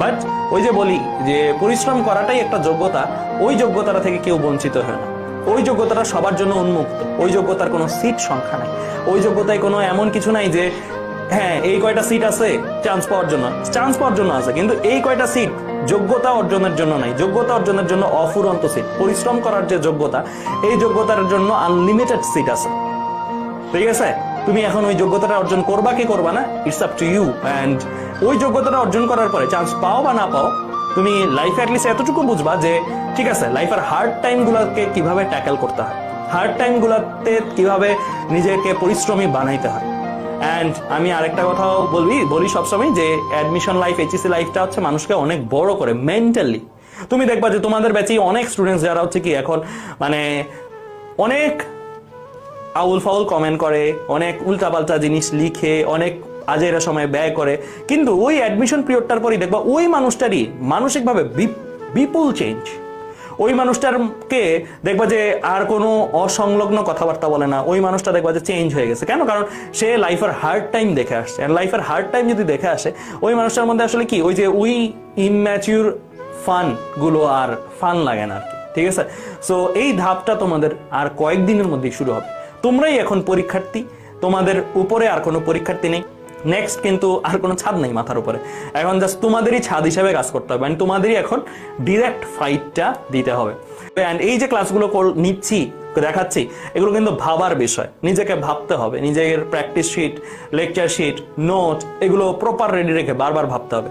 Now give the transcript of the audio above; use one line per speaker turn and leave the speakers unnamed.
But ওই যে বলি যে পরিশ্রম করাটাই একটা যোগ্যতা, ওই যোগ্যতাটা থেকে কেউ বঞ্চিত হয় না। ওই যোগ্যতাটা সবার জন্য উন্মুক্ত, ওই যোগ্যতার কোনো সিট সংখ্যা নাই, ওই যোগ্যতায় কোনো এমন কিছু নাই যে হ্যাঁ এই কয়টা সিট আছে চান্স পাওয়ার জন্য, চান্স পাওয়ার জন্য আছে, কিন্তু এই কয়টা সিট যোগ্যতা অর্জনের জন্য নাই। যোগ্যতা অর্জনের জন্য অফুরন্ত সিট, পরিশ্রম করার যে যোগ্যতা, এই যোগ্যতার জন্য আনলিমিটেড সিট আছে। ঠিক আছে, তুমি এখন ওই যোগ্যতাটা অর্জন করবা কি করবা না, it's up to you. And ওই যোগ্যতাটা অর্জন করার পরে চান্স পাও বা না পাও, তুমি লাইফে অ্যাটলিস্ট এতটুকু বুঝবা যে ঠিক আছে লাইফের হার্ড টাইম গুলাকে কিভাবে ট্যাকেল করতে হয়, হার্ড টাইম গুলাতে কিভাবে নিজেকে পরিশ্রমী বানাইতে হয়। অ্যান্ড আমি আরেকটা কথাও বলি সবসময় যে অ্যাডমিশন লাইফ, এইচএসসি লাইফটা হচ্ছে মানুষকে অনেক বড় করে মেন্টালি। তুমি দেখবা যে তোমাদের ব্যাচে অনেক স্টুডেন্টস যারা হচ্ছে কি এখন মানে অনেক আউল ফাউল কমেন্ট করে, অনেক উল্টাপাল্টা জিনিস লিখে, অনেক আজেরা সময় ব্যয় করে, কিন্তু ওই অ্যাডমিশন পিরিয়ডটার পরই দেখবা ওই মানুষটারই মানসিকভাবে বিপুল চেঞ্জ। ওই মানুষটারকে দেখবা যে আর কোনো অসংলগ্ন কথাবার্তা বলে না, ওই মানুষটা দেখবা যে চেঞ্জ হয়ে গেছে। কেন? কারণ সে লাইফের হার্ড টাইম দেখে আসছে। আর লাইফের হার্ড টাইম যদি দেখে আসে, ওই মানুষটার মধ্যে আসলে কি ওই যে ওই ইম্যাচিউর ফান গুলো আর ফান লাগে না আর কি। ঠিক আছে, সো এই ধাপটা তোমাদের আর কয়েকদিনের মধ্যেই শুরু হবে। তোমরাই এখন পরীক্ষার্থী, তোমাদের উপরে আর কোনো পরীক্ষার্থী নেই। নেক্সট কিন্তু আর কোনো ছাদ নেই মাথার উপরে, এখন জাস্ট তোমাদেরই ছাদ হিসেবে কাজ করতে হবে। মানে তোমাদেরই এখন ডিরেক্ট ফাইটটা দিতে হবে। অ্যান্ড এই যে ক্লাসগুলো নিচ্ছি, দেখাচ্ছি, এগুলো কিন্তু ভাবার বিষয়, নিজেকে ভাবতে হবে, নিজের practice sheet, lecture sheet, note এগুলো প্রপার রেডি রেখে বারবার ভাবতে হবে।